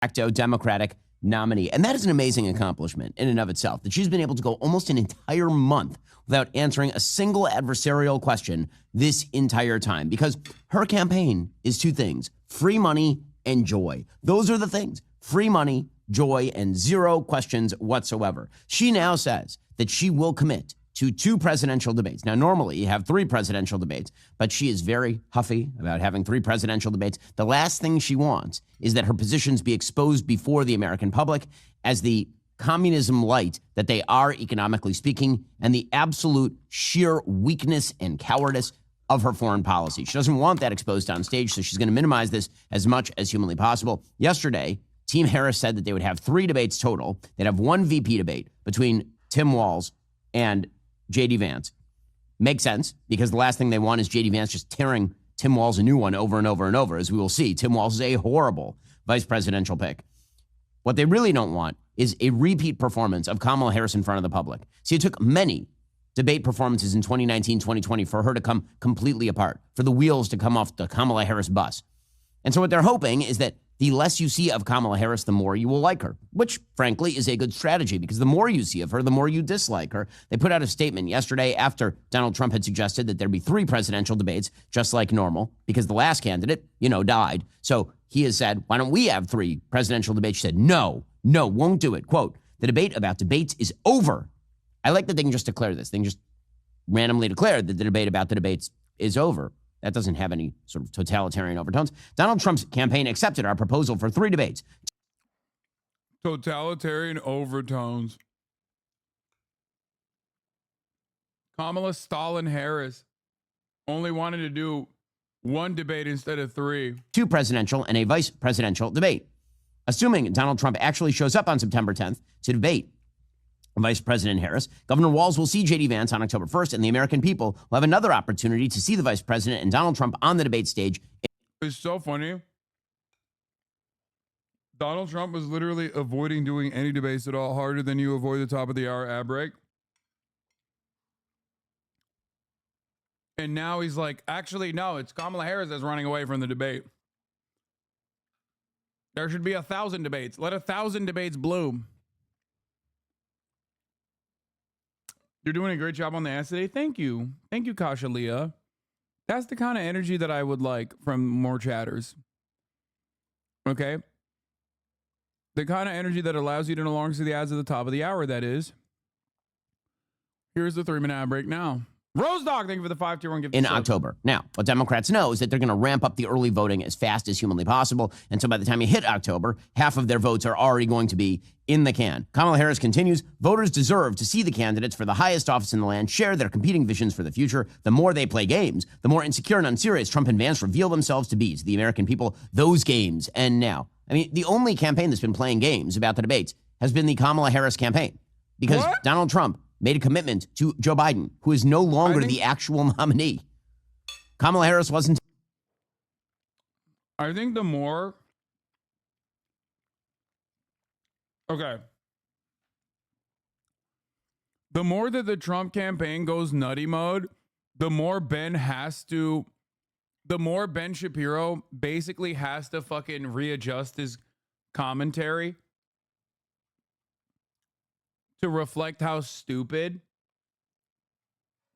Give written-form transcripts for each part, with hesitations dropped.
facto Democratic nominee. And that is an amazing accomplishment in and of itself, that she's been able to go almost an entire month without answering a single adversarial question this entire time, because her campaign is two things: free money and joy. Those are the things: free money, joy, and zero questions whatsoever. She now says that she will commit to 2 presidential debates. Now, normally you have 3 presidential debates, but she is very huffy about having 3 presidential debates. The last thing she wants is that her positions be exposed before the American public as the communism light that they are, economically speaking, and the absolute sheer weakness and cowardice of her foreign policy. She doesn't want that exposed on stage, so she's going to minimize this as much as humanly possible. Yesterday, Team Harris said that they would have 3 debates total. They'd have 1 VP debate between Tim Walz and J.D. Vance. Makes sense, because the last thing they want is J.D. Vance just tearing Tim Walz a new one over and over and over. As we will see, Tim Walz is a horrible vice presidential pick. What they really don't want is a repeat performance of Kamala Harris in front of the public. See, it took many debate performances in 2019, 2020 for her to come completely apart, for the wheels to come off the Kamala Harris bus. And so what they're hoping is that the less you see of Kamala Harris, the more you will like her, which, frankly, is a good strategy, because the more you see of her, the more you dislike her. They put out a statement yesterday after Donald Trump had suggested that there'd be 3 presidential debates, just like normal, because the last candidate, died. So he has said, why don't we have 3 presidential debates? She said, no, won't do it. Quote, the debate about debates is over. I like that they can just declare this. They can just randomly declare that the debate about the debates is over. That doesn't have any sort of totalitarian overtones. Donald Trump's campaign accepted our proposal for 3 debates. Totalitarian overtones. Kamala Stalin Harris only wanted to do 1 debate instead of 3. 2 presidential and a vice presidential debate. Assuming Donald Trump actually shows up on September 10th to debate Vice President Harris, Governor Walz will see J.D. Vance on October 1st, and the American people will have another opportunity to see the vice president and Donald Trump on the debate stage. It's so funny. Donald Trump was literally avoiding doing any debates at all, harder than you avoid the top of the hour ad break. And now he's like, actually, no, it's Kamala Harris that's running away from the debate. There should be 1,000 debates. Let 1,000 debates bloom. You're doing a great job on the ass today. Thank you. Thank you, Kasha Leah. That's the kind of energy that I would like from more chatters. Okay? The kind of energy that allows you to no longer see the ads at the top of the hour, that is. Here's the 3-minute ad break now. Rose Dog, thank you for the 5-tier-1 gift. In October. Now, what Democrats know is that they're going to ramp up the early voting as fast as humanly possible. And so by the time you hit October, half of their votes are already going to be in the can. Kamala Harris continues, voters deserve to see the candidates for the highest office in the land share their competing visions for the future. The more they play games, the more insecure and unserious Trump and Vance reveal themselves to be. To the American people, those games end now. I mean, the only campaign that's been playing games about the debates has been the Kamala Harris campaign. Because Donald Trump made a commitment to Joe Biden, who is no longer the actual nominee. Kamala Harris wasn't. I think the more. Okay. The more that the Trump campaign goes nutty mode, the more Ben Shapiro basically has to fucking readjust his commentary to reflect how stupid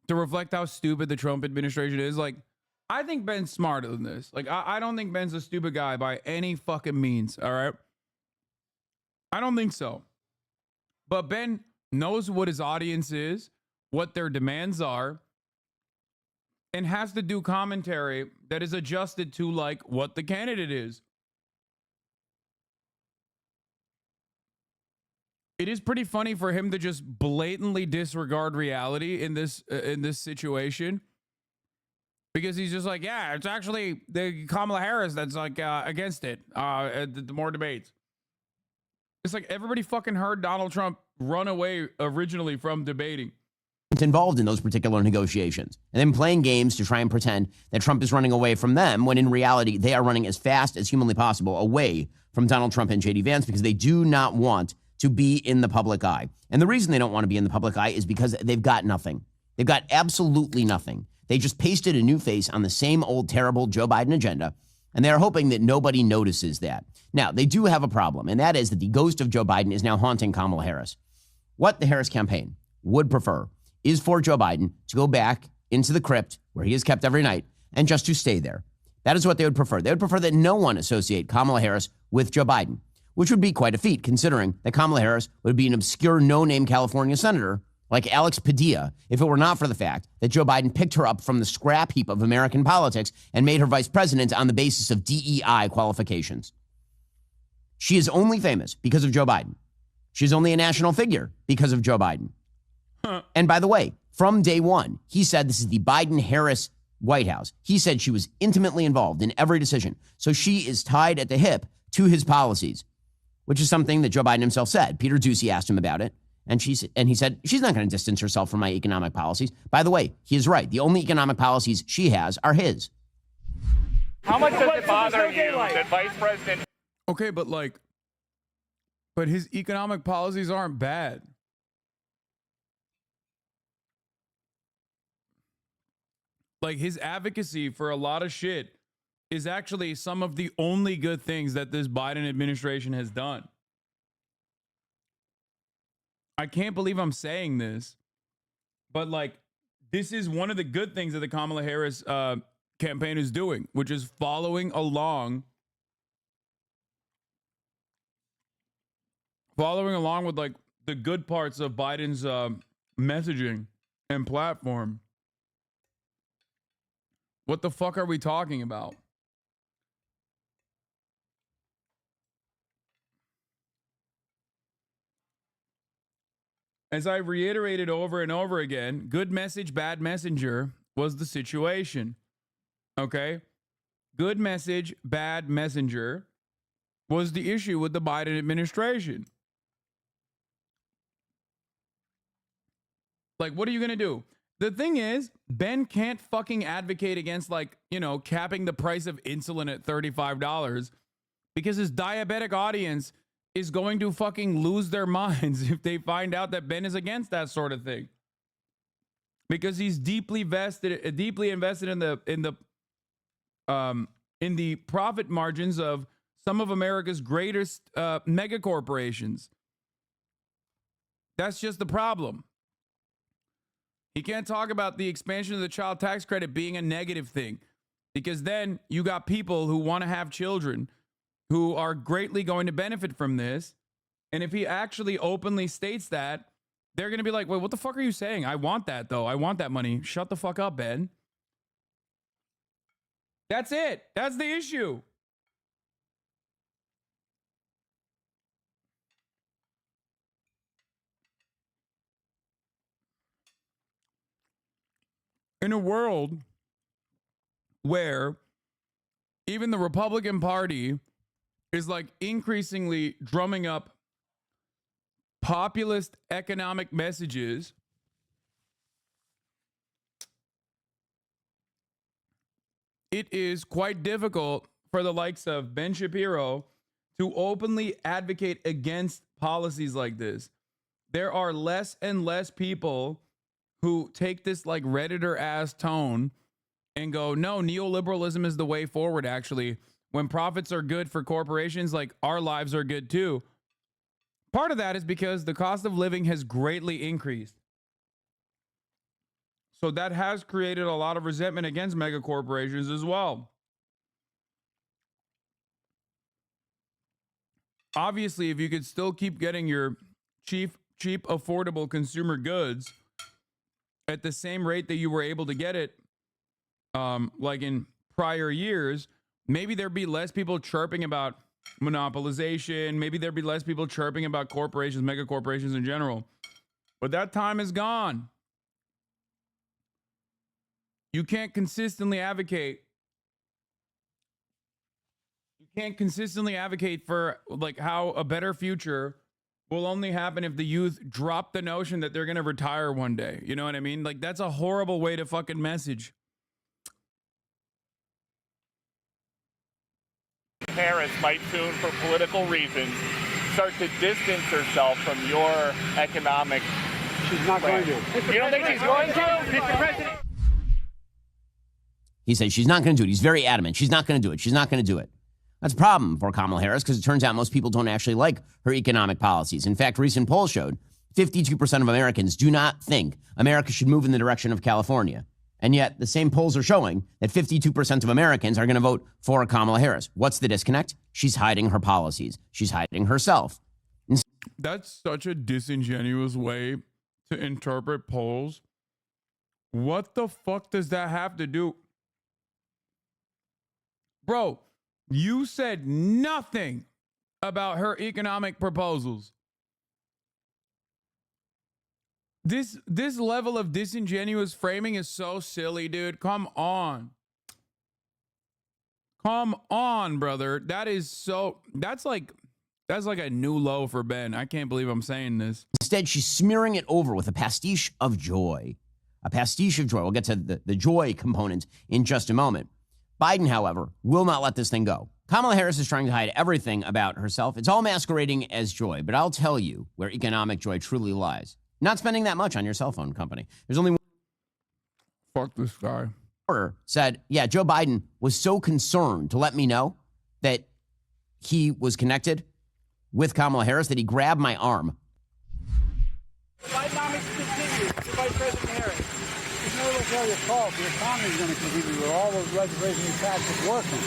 the Trump administration is. Like, I think Ben's smarter than this. Like, I don't think Ben's a stupid guy by any fucking means, all right? I don't think so. But Ben knows what his audience is, what their demands are, and has to do commentary that is adjusted to, like, what the candidate is. It is pretty funny for him to just blatantly disregard reality in this situation, because he's just like, yeah, it's actually the Kamala Harris that's like against it. The more debates, it's like everybody fucking heard Donald Trump run away originally from debating. Involved in those particular negotiations, and then playing games to try and pretend that Trump is running away from them, when in reality they are running as fast as humanly possible away from Donald Trump and J.D. Vance, because they do not want to be in the public eye. And the reason they don't want to be in the public eye is because they've got nothing. They've got absolutely nothing. They just pasted a new face on the same old terrible Joe Biden agenda. And they're hoping that nobody notices that. Now, they do have a problem, and that is that the ghost of Joe Biden is now haunting Kamala Harris. What the Harris campaign would prefer is for Joe Biden to go back into the crypt where he is kept every night and just to stay there. That is what they would prefer. They would prefer that no one associate Kamala Harris with Joe Biden, which would be quite a feat considering that Kamala Harris would be an obscure no-name California senator like Alex Padilla if it were not for the fact that Joe Biden picked her up from the scrap heap of American politics and made her vice president on the basis of DEI qualifications. She is only famous because of Joe Biden. She's only a national figure because of Joe Biden. And by the way, from day one, he said this is the Biden-Harris White House. He said she was intimately involved in every decision. So she is tied at the hip to his policies, which is something that Joe Biden himself said. Peter Doocy asked him about it. And he said, she's not going to distance herself from my economic policies. By the way, he is right. The only economic policies she has are his. How much does it bother you that Vice President... Okay, but his economic policies aren't bad. Like, his advocacy for a lot of shit is actually some of the only good things that this Biden administration has done. I can't believe I'm saying this, but this is one of the good things that the Kamala Harris campaign is doing, which is following along with the good parts of Biden's messaging and platform. What the fuck are we talking about? As I reiterated over and over again, good message, bad messenger was the situation. Okay? Good message, bad messenger was the issue with the Biden administration. What are you going to do? The thing is, Ben can't fucking advocate against, capping the price of insulin at $35 because his diabetic audience is going to fucking lose their minds if they find out that Ben is against that sort of thing. Because he's deeply invested in the profit margins of some of America's greatest mega corporations. That's just the problem. He can't talk about the expansion of the child tax credit being a negative thing, because then you got people who want to have children who are greatly going to benefit from this. And if he actually openly states that, they're going to be like, wait, what the fuck are you saying? I want that, though. I want that money. Shut the fuck up, Ben. That's it. That's the issue. In a world where even the Republican Party is increasingly drumming up populist economic messages, it is quite difficult for the likes of Ben Shapiro to openly advocate against policies like this. There are less and less people who take this Redditor ass tone and go, no, neoliberalism is the way forward. Actually, when profits are good for corporations, our lives are good too. Part of that is because the cost of living has greatly increased. So that has created a lot of resentment against mega corporations as well. Obviously, if you could still keep getting your cheap, affordable consumer goods at the same rate that you were able to get it, in prior years, maybe there'd be less people chirping about monopolization. Maybe there'd be less people chirping about corporations, mega corporations in general. But that time is gone. You can't consistently advocate. You can't consistently advocate for how a better future will only happen if the youth drop the notion that they're going to retire one day. You know what I mean? That's a horrible way to fucking message. Harris might soon, for political reasons, start to distance herself from your economic... She's not going to. You don't think she's going to? Mr. President? He said she's not going to do it. He's very adamant. She's not going to do it. She's not going to do it. That's a problem for Kamala Harris because it turns out most people don't actually like her economic policies. In fact, recent polls showed 52% of Americans do not think America should move in the direction of California. And yet the same polls are showing that 52% of Americans are going to vote for Kamala Harris. What's the disconnect? She's hiding her policies. She's hiding herself. That's such a disingenuous way to interpret polls. What the fuck does that have to do? Bro, you said nothing about her economic proposals. This level of disingenuous framing is so silly, dude. Come on. Come on, brother. That's like a new low for Ben. I can't believe I'm saying this. Instead, she's smearing it over with a pastiche of joy. A pastiche of joy. We'll get to the joy component in just a moment. Biden, however, will not let this thing go. Kamala Harris is trying to hide everything about herself. It's all masquerading as joy, but I'll tell you where economic joy truly lies. Not spending that much on your cell phone company. There's only one. Fuck this guy. Said, yeah, Joe Biden was so concerned to let me know that he was connected with Kamala Harris that he grabbed my arm. Bidenomics continues to Vice President Harris. There's no failure fault. The economy is going to continue with all those legislation and taxes working.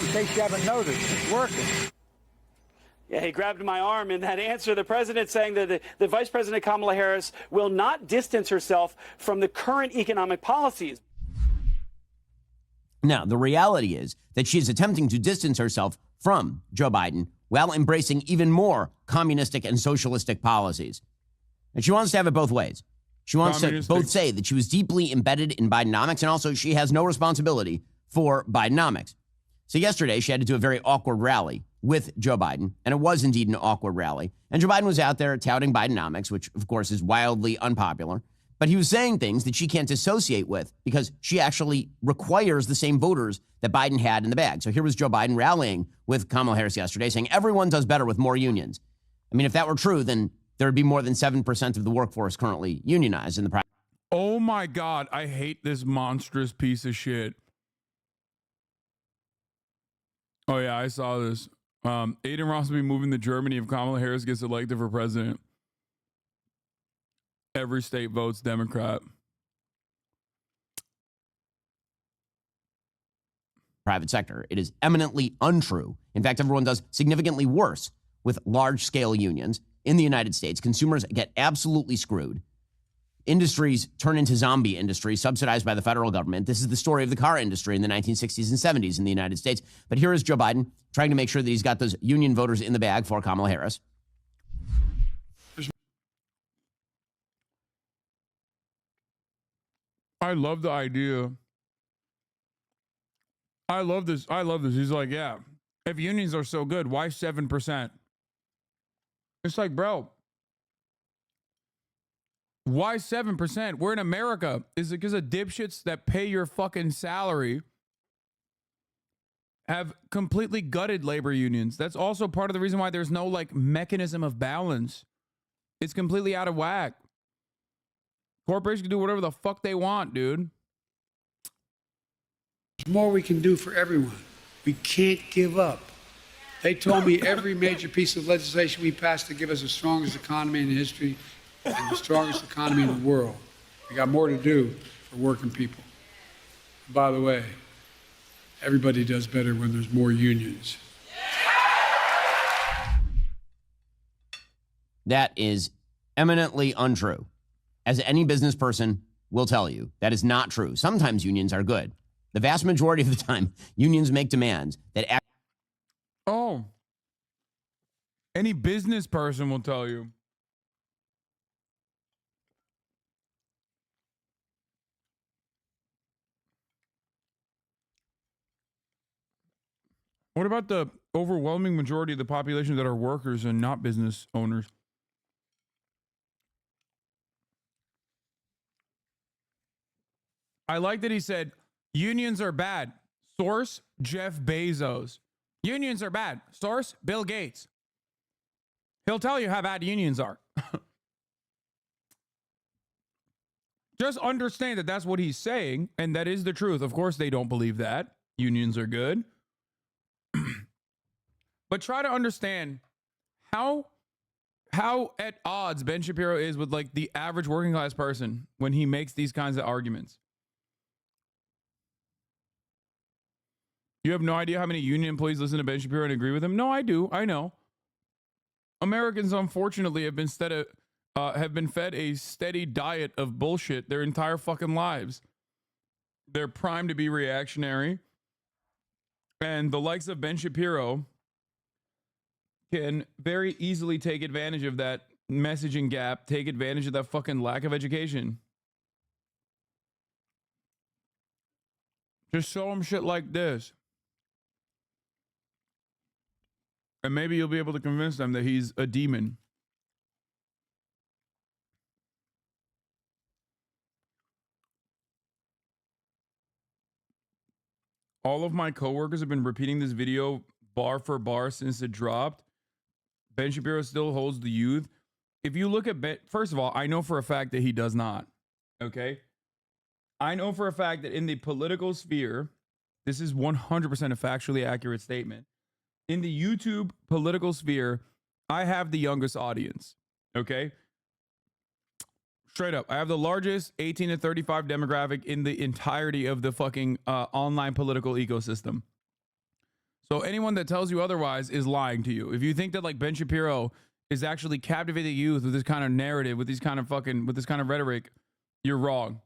In case you haven't noticed, it's working. Yeah, he grabbed my arm in that answer. The president saying that the Vice President Kamala Harris will not distance herself from the current economic policies. Now, the reality is that she is attempting to distance herself from Joe Biden while embracing even more communistic and socialistic policies. And she wants to have it both ways. She wants to both say that she was deeply embedded in Bidenomics and also she has no responsibility for Bidenomics. So yesterday, she had to do a very awkward rally with Joe Biden, and it was indeed an awkward rally. And Joe Biden was out there touting Bidenomics, which, of course, is wildly unpopular. But he was saying things that she can't dissociate with because she actually requires the same voters that Biden had in the bag. So here was Joe Biden rallying with Kamala Harris yesterday saying everyone does better with more unions. I mean, if that were true, then there would be more than 7% of the workforce currently unionized in the private. Oh, my God. I hate this monstrous piece of shit. Oh, yeah, I saw this. Aiden Ross will be moving to Germany if Kamala Harris gets elected for president. Every state votes Democrat. Private sector. It is eminently untrue. In fact, everyone does significantly worse with large-scale unions. In the United States, consumers get absolutely screwed. Industries turn into zombie industries subsidized by the federal government. This is the story of the car industry in the 1960s and 70s in the United States. But here is Joe Biden trying to make sure that he's got those union voters in the bag for Kamala Harris. I love the idea. I love this. He's like, yeah, if unions are so good, why 7%? It's like, bro, why 7%? We're in America. Is it because of dipshits that pay your fucking salary have completely gutted labor unions? That's also part of the reason why there's no like mechanism of balance. It's completely out of whack. Corporations can do whatever the fuck they want, dude. There's more we can do for everyone. We can't give up. They told me every major piece of legislation we passed to give us the strongest economy in history and the strongest economy in the world. We got more to do for working people. By the way, everybody does better when there's more unions. That is eminently untrue. As any business person will tell you, that is not true. Sometimes unions are good. The vast majority of the time, unions make demands that act. Oh, any business person will tell you. What about the overwhelming majority of the population that are workers and not business owners? I like that he said, unions are bad. Source, Jeff Bezos. Unions are bad. Source, Bill Gates. He'll tell you how bad unions are. Just understand that that's what he's saying, and that is the truth. Of course, they don't believe that. Unions are good. But try to understand how at odds Ben Shapiro is with like the average working class person when he makes these kinds of arguments. You have no idea how many union employees listen to Ben Shapiro and agree with him? No, I do. I know. Americans, unfortunately, have been fed a steady diet of bullshit their entire fucking lives. They're primed to be reactionary. And the likes of Ben Shapiro can very easily take advantage of that messaging gap, take advantage of that fucking lack of education. Just show them shit like this. And maybe you'll be able to convince them that he's a demon. All of my coworkers have been repeating this video bar for bar since it dropped. Ben Shapiro still holds the youth. If you look at Ben, first of all, I know for a fact that he does not. Okay? I know for a fact that in the political sphere, this is 100% a factually accurate statement. In the YouTube political sphere, I have the youngest audience. Okay? Straight up. I have the largest 18 to 35 demographic in the entirety of the fucking online political ecosystem. So anyone that tells you otherwise is lying to you. If you think that like Ben Shapiro is actually captivating youth with this kind of narrative, with this kind of rhetoric, you're wrong.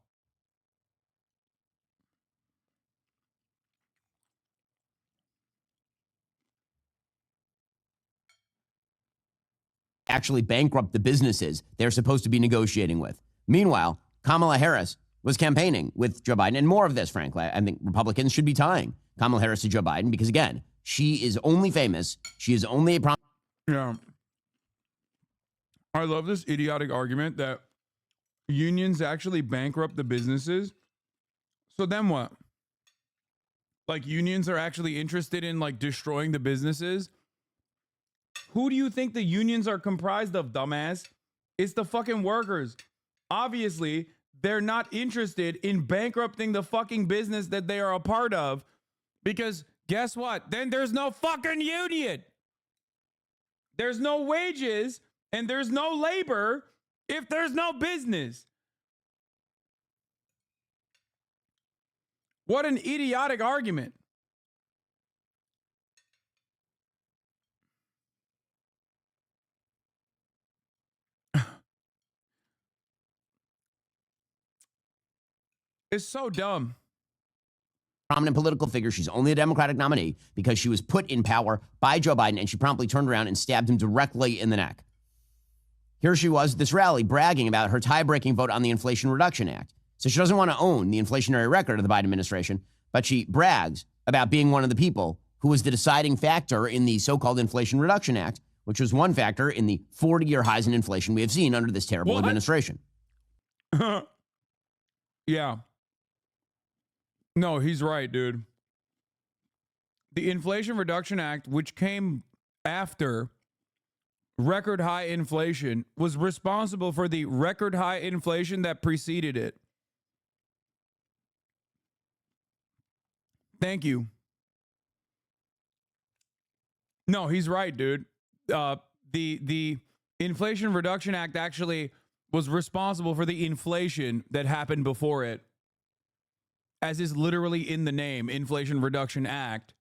Actually bankrupt the businesses they're supposed to be negotiating with. Meanwhile, Kamala Harris was campaigning with Joe Biden, and more of this, frankly. I think Republicans should be tying Kamala Harris to Joe Biden because, again, she is only famous. She is only a Yeah. I love this idiotic argument that unions actually bankrupt the businesses. So then what? Like unions are actually interested in like destroying the businesses? Who do you think the unions are comprised of, dumbass? It's the fucking workers. Obviously, they're not interested in bankrupting the fucking business that they are a part of because guess what? Then there's no fucking union. There's no wages and there's no labor if there's no business. What an idiotic argument. It's so dumb. Prominent political figure. She's only a Democratic nominee because she was put in power by Joe Biden, and she promptly turned around and stabbed him directly in the neck. Here she was at this rally bragging about her tie-breaking vote on the Inflation Reduction Act. So she doesn't want to own the inflationary record of the Biden administration, but she brags about being one of the people who was the deciding factor in the so-called Inflation Reduction Act, which was one factor in the 40-year highs in inflation we have seen under this terrible administration. Yeah. No, he's right, dude. The Inflation Reduction Act, which came after record high inflation, was responsible for the record high inflation that preceded it. Thank you. No, he's right, dude. The Inflation Reduction Act actually was responsible for the inflation that happened before it. As is literally in the name, Inflation Reduction Act.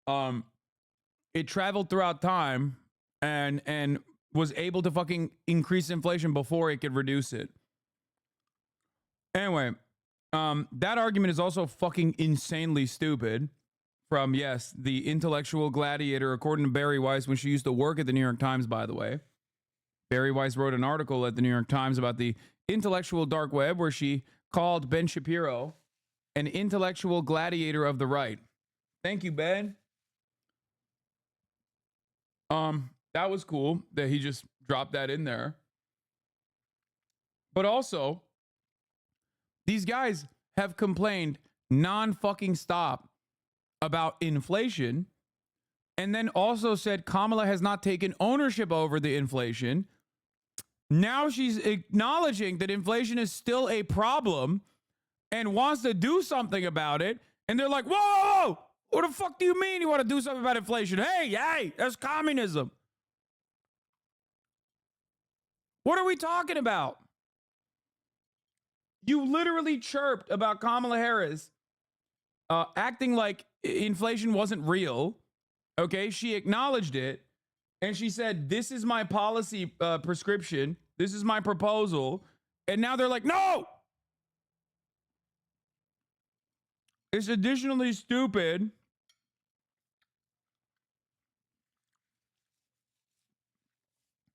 It traveled throughout time and was able to fucking increase inflation before it could reduce it. Anyway, that argument is also fucking insanely stupid. From, yes, the intellectual gladiator, according to Barry Weiss, when she used to work at the New York Times, by the way. Barry Weiss wrote an article at the New York Times about the intellectual dark web where she called Ben Shapiro an intellectual gladiator of the right. Thank you, Ben. That was cool that he just dropped that in there. But also, these guys have complained non-fucking stop about inflation and then also said Kamala has not taken ownership over the inflation. Now she's acknowledging that inflation is still a problem and wants to do something about it. And they're like, whoa, whoa, whoa. What the fuck do you mean you want to do something about inflation? Hey, that's communism. What are we talking about? You literally chirped about Kamala Harris acting like inflation wasn't real. Okay, she acknowledged it. And she said, this is my policy prescription. This is my proposal. And now they're like, no! It's additionally stupid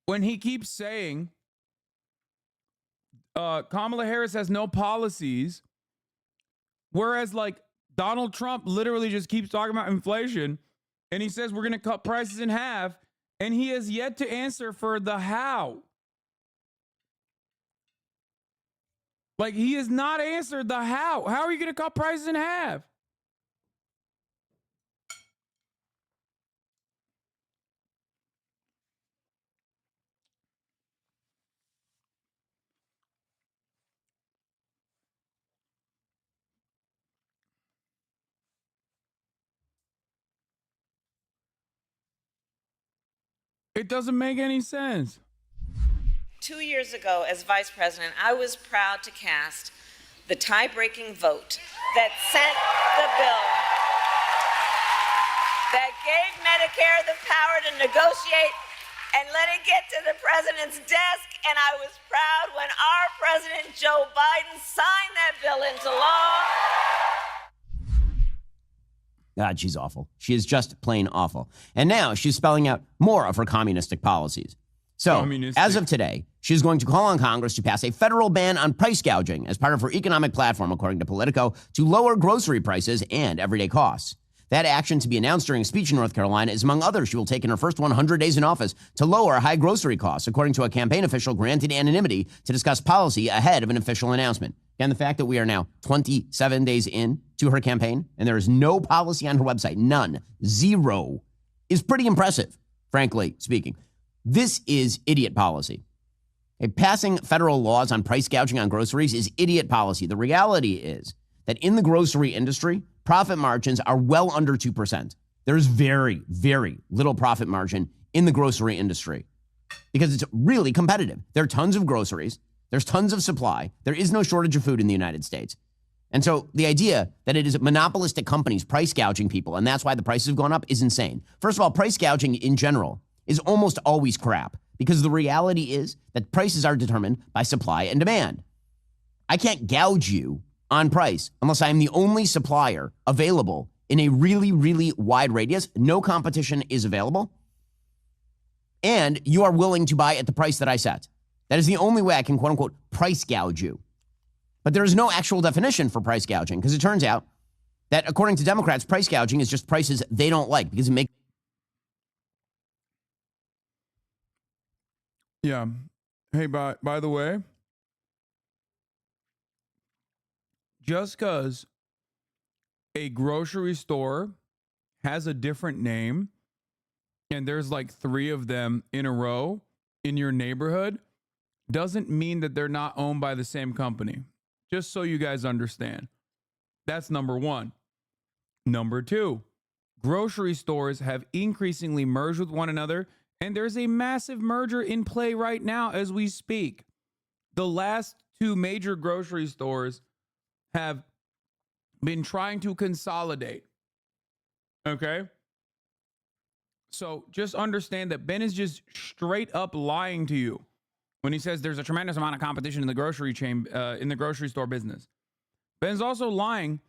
when he keeps saying Kamala Harris has no policies, whereas like Donald Trump literally just keeps talking about inflation and he says we're going to cut prices in half. And he has yet to answer for the how. Like, he has not answered the how. How are you going to cut prices in half? It doesn't make any sense. 2 years ago, as vice president, I was proud to cast the tie-breaking vote that sent the bill that gave Medicare the power to negotiate and let it get to the president's desk. And I was proud when our president, Joe Biden, signed that bill into law. God, she's awful. She is just plain awful. And now she's spelling out more of her communistic policies. So, as of today, she's going to call on Congress to pass a federal ban on price gouging as part of her economic platform, according to Politico, to lower grocery prices and everyday costs. That action, to be announced during a speech in North Carolina, is among others she will take in her first 100 days in office to lower high grocery costs, according to a campaign official granted anonymity to discuss policy ahead of an official announcement. And the fact that we are now 27 days in to her campaign and there is no policy on her website, none, zero, is pretty impressive, frankly speaking. This is idiot policy. Passing federal laws on price gouging on groceries is idiot policy. The reality is that in the grocery industry, profit margins are well under 2%. There's very, very little profit margin in the grocery industry because it's really competitive. There are tons of groceries. There's tons of supply. There is no shortage of food in the United States. And so the idea that it is monopolistic companies price gouging people and that's why the prices have gone up is insane. First of all, price gouging in general is almost always crap because the reality is that prices are determined by supply and demand. I can't gouge you on price unless I'm the only supplier available in a really, really wide radius. No competition is available. And you are willing to buy at the price that I set. That is the only way I can, quote unquote, price gouge you. But there is no actual definition for price gouging because it turns out that according to Democrats, price gouging is just prices they don't like because it makes. Yeah. Hey, by the way, just because a grocery store has a different name and there's like 3 of them in a row in your neighborhood doesn't mean that they're not owned by the same company. Just so you guys understand. That's number one. Number two, grocery stores have increasingly merged with one another, and there's a massive merger in play right now as we speak. The last 2 major grocery stores have been trying to consolidate. Okay? So just understand that Ben is just straight up lying to you when he says there's a tremendous amount of competition in the grocery chain, in the grocery store business. Ben's also lying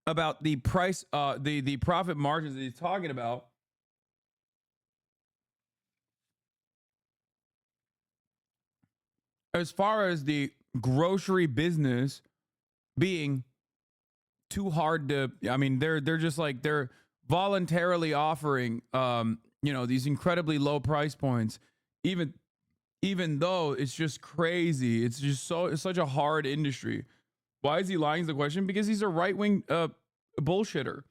about the price, the profit margins that he's talking about. As far as the grocery business being too hard to, I mean, they're just like, they're voluntarily offering, these incredibly low price points, even though it's just crazy. It's just it's such a hard industry. Why is he lying is the question? Because he's a right-wing bullshitter.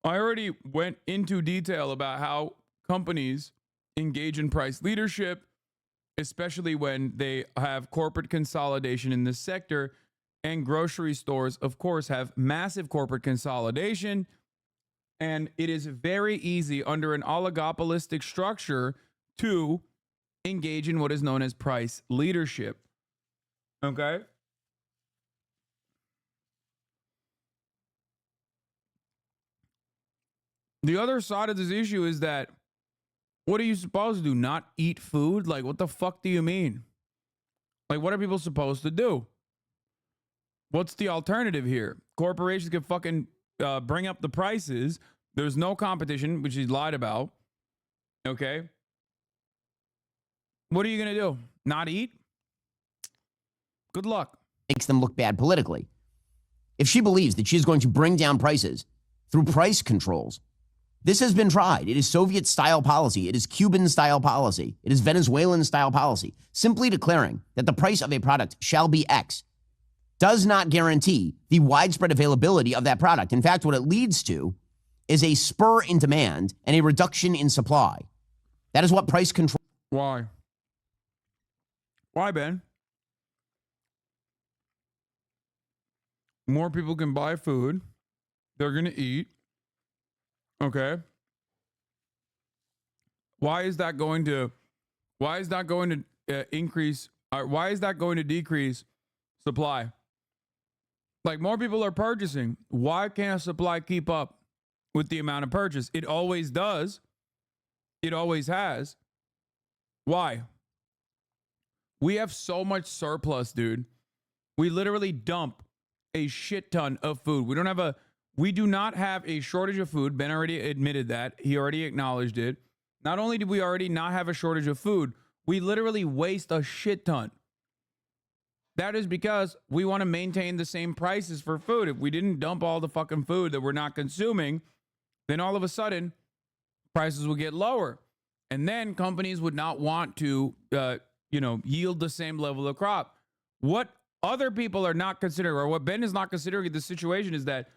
I already went into detail about how companies engage in price leadership especially when they have corporate consolidation in this sector. And grocery stores, of course, have massive corporate consolidation. And it is very easy under an oligopolistic structure to engage in what is known as price leadership. Okay? The other side of this issue is that what are you supposed to do? Not eat food? Like, what the fuck do you mean? Like, what are people supposed to do? What's the alternative here? Corporations can fucking bring up the prices. There's no competition, which he's lied about. Okay? What are you going to do? Not eat? Good luck. Makes them look bad politically. If she believes that she is going to bring down prices through price controls, this has been tried. It is Soviet-style policy. It is Cuban-style policy. It is Venezuelan-style policy. Simply declaring that the price of a product shall be X does not guarantee the widespread availability of that product. In fact, what it leads to is a spur in demand and a reduction in supply. That is what price control... Why? Why, Ben? More people can buy food. They're going to eat. Okay. Why is that going to increase? Why is that going to decrease supply? Like, more people are purchasing. Why can't supply keep up with the amount of purchase? It always does. It always has. Why? We have so much surplus, dude. We literally dump a shit ton of food. We do not have a shortage of food. Ben already admitted that. He already acknowledged it. Not only do we already not have a shortage of food, we literally waste a shit ton. That is because we want to maintain the same prices for food. If we didn't dump all the fucking food that we're not consuming, then all of a sudden prices would get lower. And then companies would not want to, yield the same level of crop. What other people are not considering, or what Ben is not considering in this situation, is that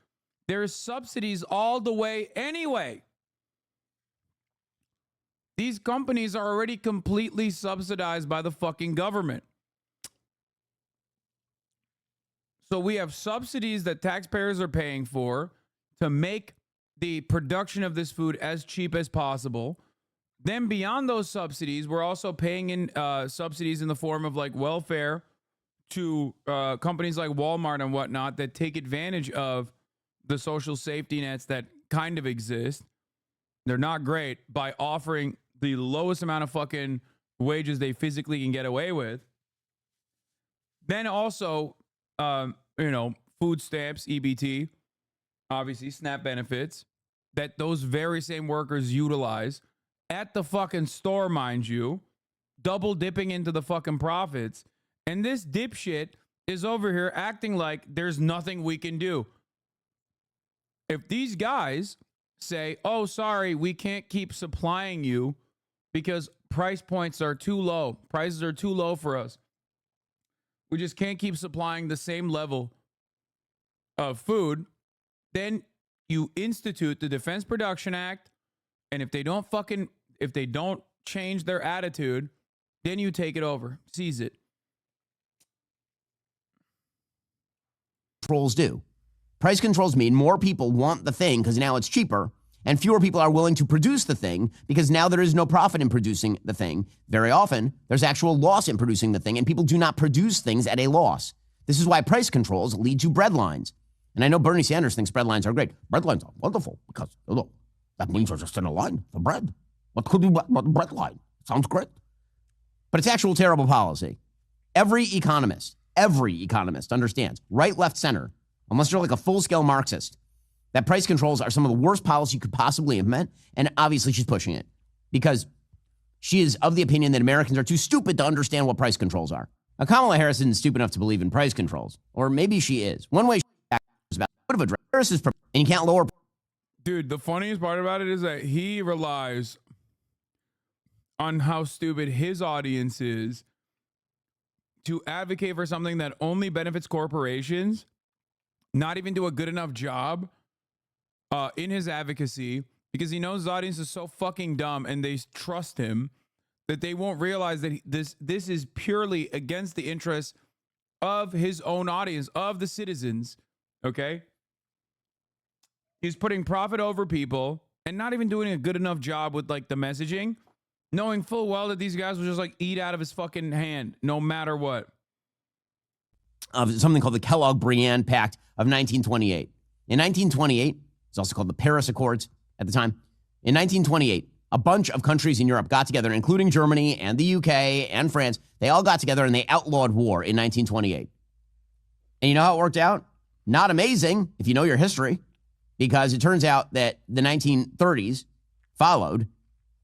there's subsidies all the way anyway. These companies are already completely subsidized by the fucking government. So we have subsidies that taxpayers are paying for to make the production of this food as cheap as possible. Then beyond those subsidies, we're also paying in subsidies in the form of like welfare to companies like Walmart and whatnot that take advantage of the social safety nets that kind of exist. They're not great by offering the lowest amount of fucking wages they physically can get away with. Then also, food stamps, EBT, obviously SNAP benefits that those very same workers utilize at the fucking store, mind you, double dipping into the fucking profits. And this dipshit is over here acting like there's nothing we can do. If these guys say, oh, sorry, we can't keep supplying you because price points are too low, prices are too low for us, we just can't keep supplying the same level of food, then you institute the Defense Production Act, and if they don't change their attitude, then you take it over, seize it. Controls do. Price controls mean more people want the thing because now it's cheaper, and fewer people are willing to produce the thing because now there is no profit in producing the thing. Very often, there's actual loss in producing the thing, and people do not produce things at a loss. This is why price controls lead to bread lines. And I know Bernie Sanders thinks bread lines are great. Bread lines are wonderful because that means you're just in a line for bread. What could be what bread line? Sounds great. But it's actual terrible policy. Every economist understands, right, left, center, unless you're like a full-scale Marxist, that price controls are some of the worst policy you could possibly implement, and obviously she's pushing it because she is of the opinion that Americans are too stupid to understand what price controls are. Now, Kamala Harris isn't stupid enough to believe in price controls, or maybe she is. One way she's about a dress. Harris is, and you can't lower. Dude, the funniest part about it is that he relies on how stupid his audience is to advocate for something that only benefits corporations, not even do a good enough job in his advocacy, because he knows his audience is so fucking dumb and they trust him that they won't realize that this is purely against the interests of his own audience, of the citizens, okay? He's putting profit over people and not even doing a good enough job with like the messaging, knowing full well that these guys will just like eat out of his fucking hand no matter what. Something called the Kellogg-Briand Pact of 1928. In 1928, it's also called the Paris Accords at the time. In 1928, a bunch of countries in Europe got together, including Germany and the UK and France. They all got together and they outlawed war in 1928. And you know how it worked out? Not amazing if you know your history, because it turns out that the 1930s followed,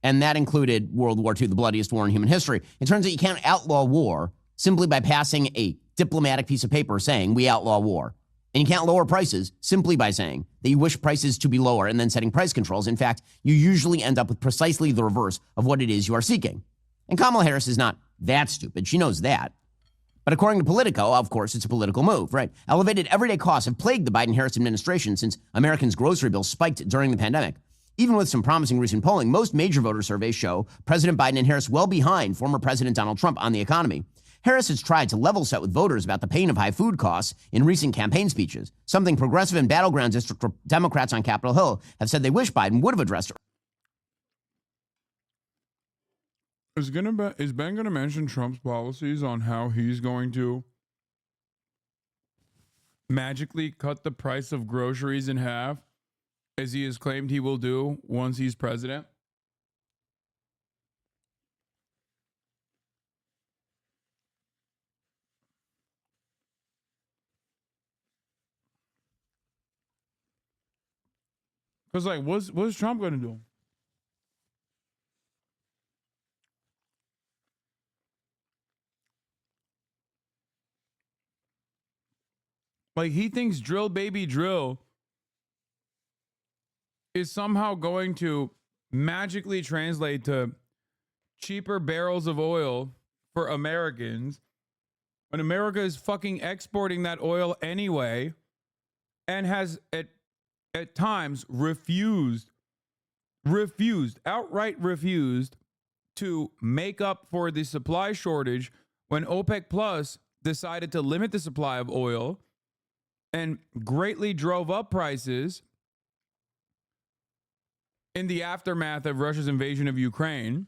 and that included World War II, the bloodiest war in human history. It turns out you can't outlaw war simply by passing a diplomatic piece of paper saying we outlaw war. And you can't lower prices simply by saying that you wish prices to be lower and then setting price controls. In fact, you usually end up with precisely the reverse of what it is you are seeking. And Kamala Harris is not that stupid. She knows that. But according to Politico, of course, it's a political move, right? Elevated everyday costs have plagued the Biden-Harris administration since Americans' grocery bills spiked during the pandemic. Even with some promising recent polling, most major voter surveys show President Biden and Harris well behind former President Donald Trump on the economy. Harris has tried to level set with voters about the pain of high food costs in recent campaign speeches, something progressive and battleground district Democrats on Capitol Hill have said they wish Biden would have addressed. Is Ben going to mention Trump's policies on how he's going to magically cut the price of groceries in half, as he has claimed he will do once he's president? Because, like, what's Trump going to do? Like, he thinks drill, baby, drill is somehow going to magically translate to cheaper barrels of oil for Americans when America is fucking exporting that oil anyway and has at times outright refused to make up for the supply shortage when OPEC Plus decided to limit the supply of oil and greatly drove up prices in the aftermath of Russia's invasion of Ukraine,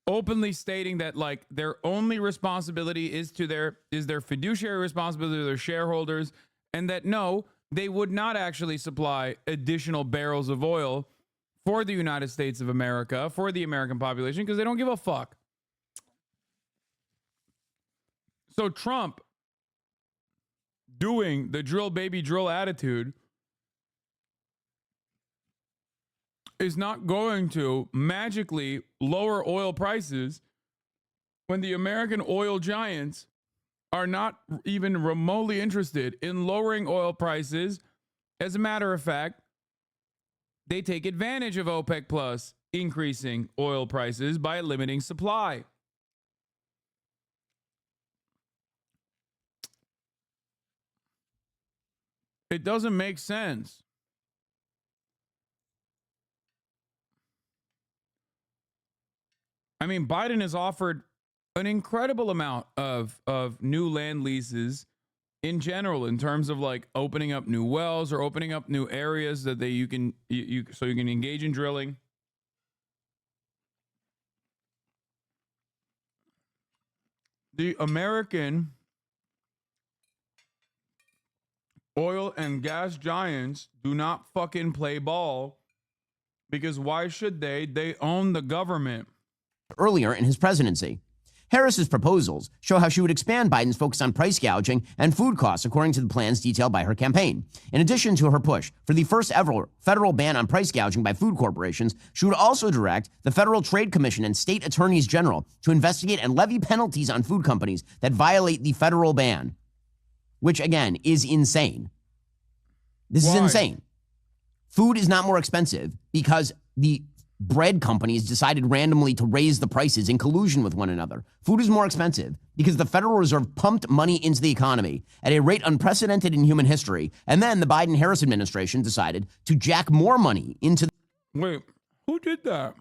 openly stating that like their only responsibility is their fiduciary responsibility to their shareholders, and that no, they would not actually supply additional barrels of oil for the United States of America, for the American population, because they don't give a fuck. So Trump, doing the drill baby drill attitude, is not going to magically lower oil prices when the American oil giants are not even remotely interested in lowering oil prices. As a matter of fact, they take advantage of OPEC Plus increasing oil prices by limiting supply. It doesn't make sense. I mean, Biden has offered an incredible amount of new land leases in general, in terms of like opening up new wells or opening up new areas that you can engage in drilling. The American oil and gas giants do not fucking play ball, because why should they? They own the government. Earlier in his presidency, Harris's proposals show how she would expand Biden's focus on price gouging and food costs, according to the plans detailed by her campaign. In addition to her push for the first ever federal ban on price gouging by food corporations, she would also direct the Federal Trade Commission and state attorneys general to investigate and levy penalties on food companies that violate the federal ban, which again is insane. This is insane. Food is not more expensive because the bread companies decided randomly to raise the prices in collusion with one another. Food is more expensive because the Federal Reserve pumped money into the economy at a rate unprecedented in human history. And then the Biden-Harris administration decided to jack more money into Wait, who did that?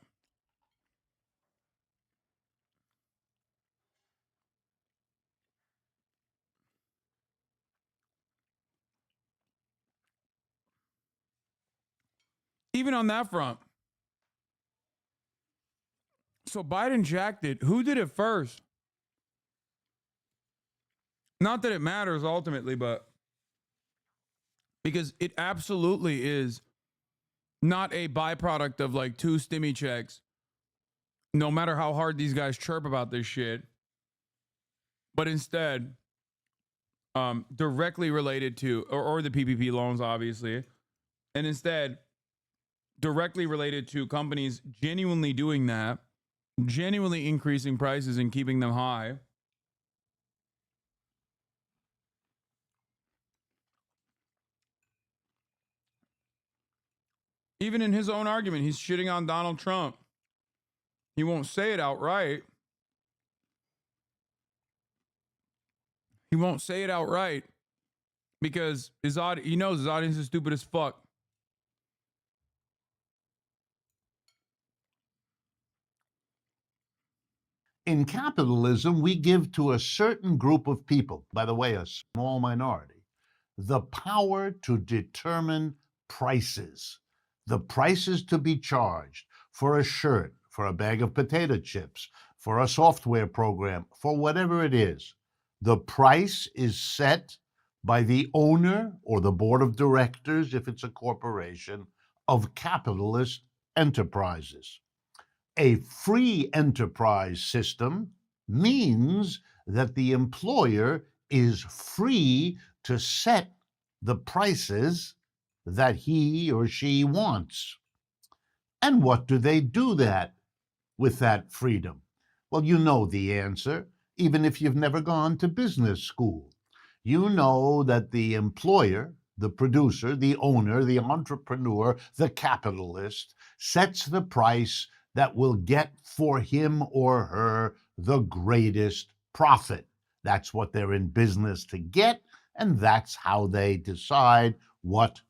even on that front. So Biden jacked it. Who did it first? Not that it matters ultimately, but because it absolutely is not a byproduct of like 2 stimmy checks, no matter how hard these guys chirp about this shit, but instead directly related to, or the PPP loans, obviously, and instead directly related to companies genuinely doing that, genuinely increasing prices and keeping them high. Even in his own argument, he's shitting on Donald Trump. He won't say it outright. He won't say it outright because he knows his audience is stupid as fuck. In capitalism, we give to a certain group of people, by the way, a small minority, the power to determine prices. The prices to be charged for a shirt, for a bag of potato chips, for a software program, for whatever it is. The price is set by the owner or the board of directors, if it's a corporation, of capitalist enterprises. A free enterprise system means that the employer is free to set the prices that he or she wants. And what do they do with that freedom? Well, you know the answer, even if you've never gone to business school. You know that the employer, the producer, the owner, the entrepreneur, the capitalist sets the price that will get for him or her the greatest profit. That's what they're in business to get, and that's how they decide what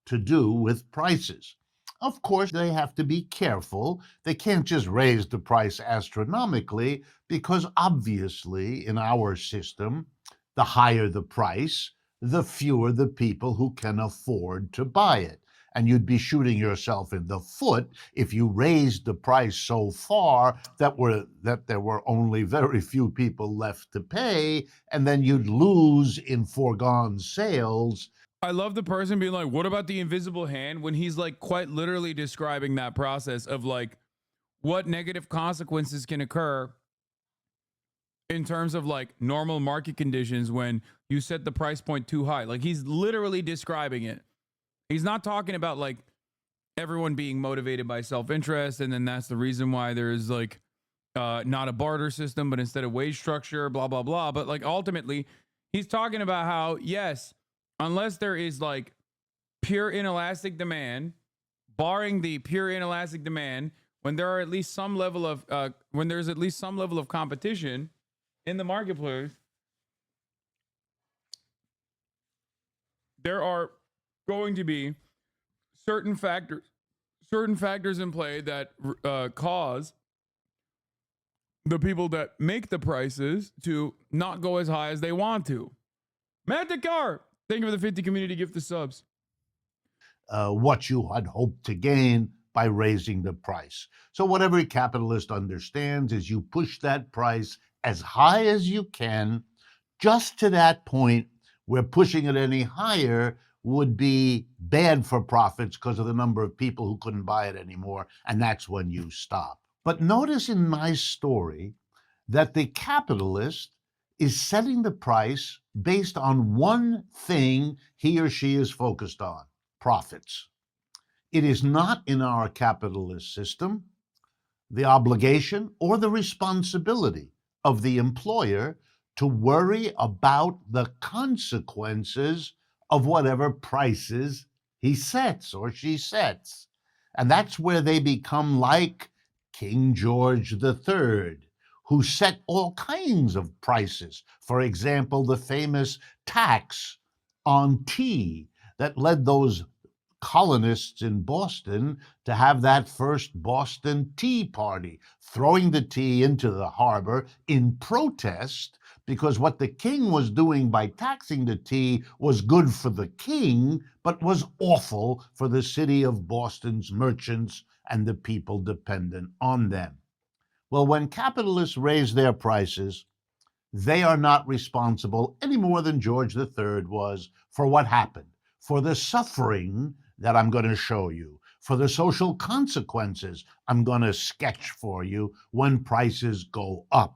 to do with prices. Of course, they have to be careful. They can't just raise the price astronomically because obviously in our system, the higher the price, the fewer the people who can afford to buy it. And you'd be shooting yourself in the foot if you raised the price so far that there were only very few people left to pay, and then you'd lose in foregone sales. I love the person being like, what about the invisible hand? When he's like quite literally describing that process of like what negative consequences can occur in terms of like normal market conditions when you set the price point too high. Like he's literally describing it. He's not talking about like everyone being motivated by self-interest. And then that's the reason why there's like not a barter system, but instead of wage structure, blah, blah, blah. But like ultimately he's talking about how, yes, unless there is like pure inelastic demand, barring the pure inelastic demand, when there are at least some level of when there's at least some level of competition in the marketplace, there are going to be certain factors in play that cause the people that make the prices to not go as high as they want to. Matt Dakar, thank you for the 50 community gift of subs. What you had hoped to gain by raising the price. So what every capitalist understands is you push that price as high as you can, just to that point where pushing it any higher would be bad for profits because of the number of people who couldn't buy it anymore, and that's when you stop. But notice in my story that the capitalist is setting the price based on one thing he or she is focused on: profits. It is not in our capitalist system the obligation or the responsibility of the employer to worry about the consequences of whatever prices he sets or she sets. And that's where they become like King George III, who set all kinds of prices. For example, the famous tax on tea that led those colonists in Boston to have that first Boston Tea Party, throwing the tea into the harbor in protest because what the king was doing by taxing the tea was good for the king, but was awful for the city of Boston's merchants and the people dependent on them. Well, when capitalists raise their prices, they are not responsible any more than George III was for what happened, for the suffering that I'm going to show you, for the social consequences I'm going to sketch for you when prices go up.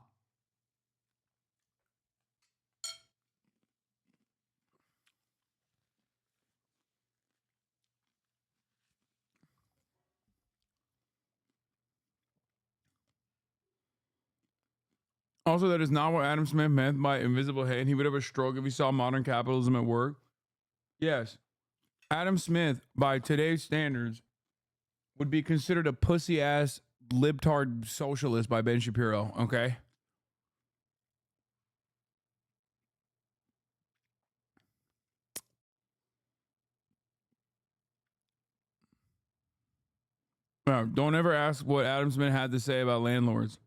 Also, that is not what Adam Smith meant by invisible hand. He would have a stroke if he saw modern capitalism at work. Yes, Adam Smith, by today's standards, would be considered a pussy-ass libtard socialist by Ben Shapiro, okay? No, don't ever ask what Adam Smith had to say about landlords.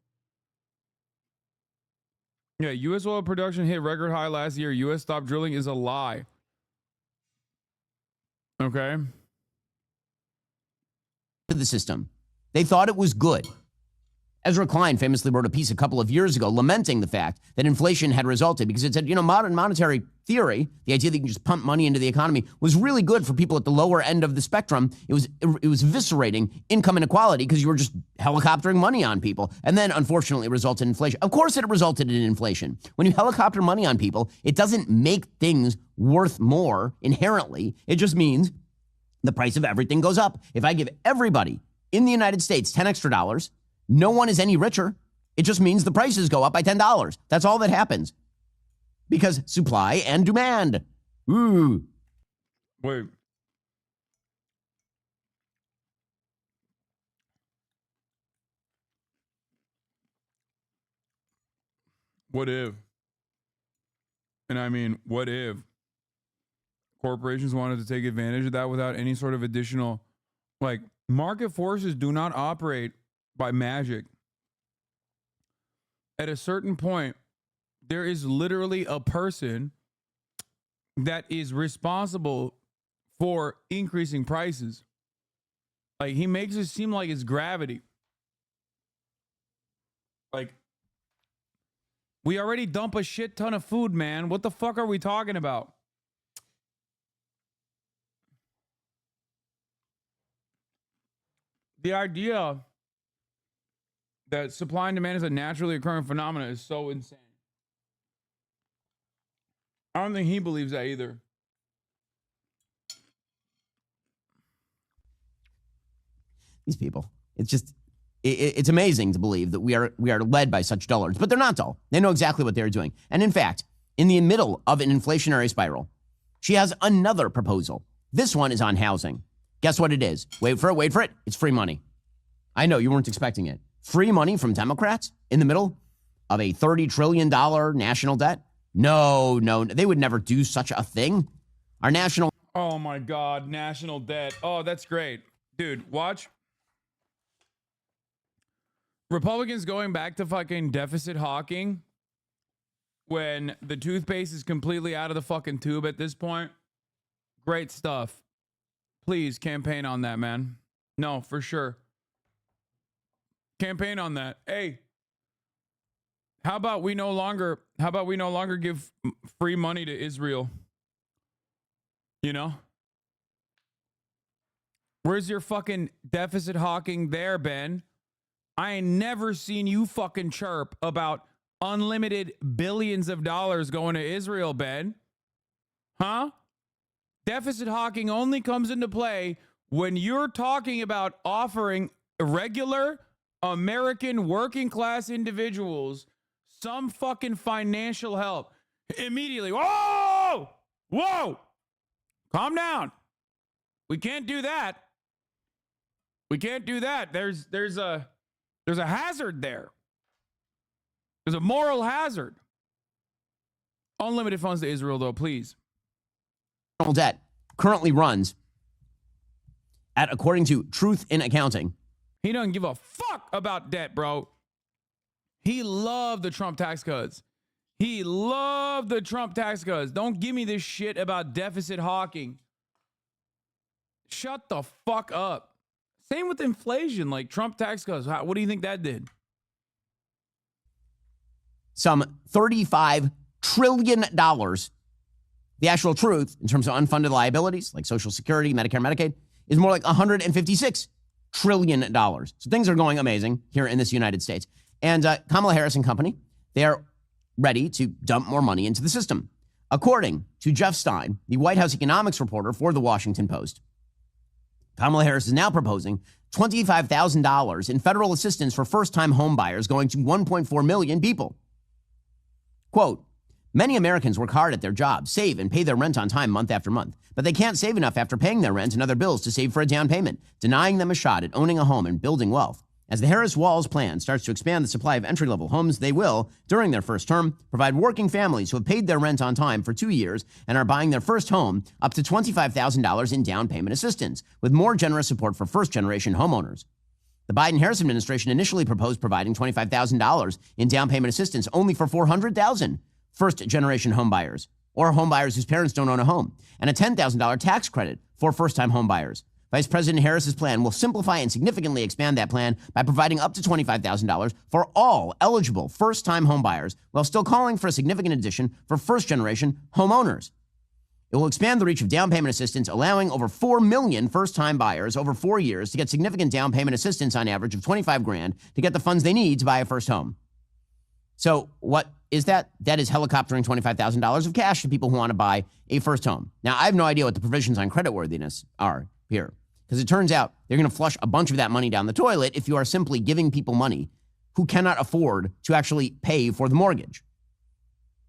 Yeah, U.S. oil production hit record high last year. U.S. stopped drilling is a lie. Okay? To the system. They thought it was good. Ezra Klein famously wrote a piece a couple of years ago lamenting the fact that inflation had resulted because it said, modern monetary theory, the idea that you can just pump money into the economy, was really good for people at the lower end of the spectrum. It was eviscerating income inequality because you were just helicoptering money on people. And then, unfortunately, it resulted in inflation. Of course, it resulted in inflation. When you helicopter money on people, it doesn't make things worth more inherently. It just means the price of everything goes up. If I give everybody in the United States 10 extra dollars, no one is any richer. It just means the prices go up by $10. That's all that happens. Because supply and demand. Ooh. Wait. What if? And I mean, what if corporations wanted to take advantage of that without any sort of additional, market forces do not operate by magic. At a certain point, there is literally a person that is responsible for increasing prices. He makes it seem like it's gravity. We already dump a shit ton of food, man. What the fuck are we talking about? The idea that supply and demand is a naturally occurring phenomenon is so insane. I don't think he believes that either. These people. It's just, it's amazing to believe that we are led by such dullards, but they're not dull. They know exactly what they're doing. And in fact, in the middle of an inflationary spiral, she has another proposal. This one is on housing. Guess what it is? Wait for it. It's free money. I know you weren't expecting it. Free money from Democrats in the middle of a $30 trillion national debt? No, they would never do such a thing. Our national... Oh my God, national debt. Oh, that's great. Dude, watch. Republicans going back to fucking deficit hawking when the toothpaste is completely out of the fucking tube at this point. Great stuff. Please campaign on that, man. No, for sure. Campaign on that. Hey, how about we no longer give free money to Israel? Where's your fucking deficit hawking there, Ben? I ain't never seen you fucking chirp about unlimited billions of dollars going to Israel, Ben. Huh? Deficit hawking only comes into play when you're talking about offering regular American working class individuals some fucking financial help. Immediately, whoa! Calm down. We can't do that. There's a hazard there. There's a moral hazard. Unlimited funds to Israel, though, please. Debt currently runs according to Truth in Accounting. He doesn't give a fuck about debt, bro. He loved the Trump tax cuts. He loved the Trump tax cuts. Don't give me this shit about deficit hawking. Shut the fuck up. Same with inflation, like Trump tax cuts. What do you think that did? Some $35 trillion. The actual truth, in terms of unfunded liabilities like Social Security, Medicare, Medicaid, is more like $156 trillion. So things are going amazing here in this United States. And Kamala Harris and company, they are ready to dump more money into the system. According to Jeff Stein, the White House economics reporter for the Washington Post, Kamala Harris is now proposing $25,000 in federal assistance for first-time home buyers going to 1.4 million people. Quote, many Americans work hard at their jobs, save and pay their rent on time month after month, but they can't save enough after paying their rent and other bills to save for a down payment, denying them a shot at owning a home and building wealth. As the Harris-Walz plan starts to expand the supply of entry-level homes, they will, during their first term, provide working families who have paid their rent on time for 2 years and are buying their first home up to $25,000 in down payment assistance, with more generous support for first-generation homeowners. The Biden-Harris administration initially proposed providing $25,000 in down payment assistance only for 400,000 first-generation home buyers, or home buyers whose parents don't own a home, and a $10,000 tax credit for first-time home buyers. Vice President Harris's plan will simplify and significantly expand that plan by providing up to $25,000 for all eligible first-time home buyers, while still calling for a significant addition for first-generation homeowners. It will expand the reach of down payment assistance, allowing over 4 million first-time buyers over 4 years to get significant down payment assistance on average of $25,000 to get the funds they need to buy a first home. So what is that? That is helicoptering $25,000 of cash to people who want to buy a first home. Now, I have no idea what the provisions on creditworthiness are here, because it turns out they're going to flush a bunch of that money down the toilet if you are simply giving people money who cannot afford to actually pay for the mortgage.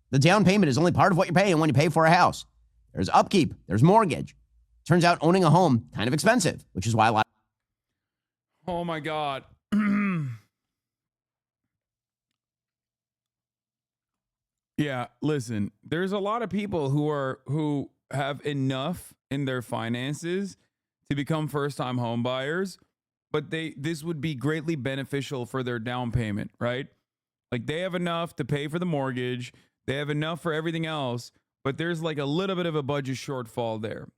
The down payment is only part of what you're paying when you pay for a house. There's upkeep, there's mortgage. Turns out owning a home, kind of expensive, which is why a lot. Oh my God. Yeah, listen, there's a lot of people who have enough in their finances to become first-time home buyers, but this would be greatly beneficial for their down payment, right? Like they have enough to pay for the mortgage, they have enough for everything else, but there's like a little bit of a budget shortfall there.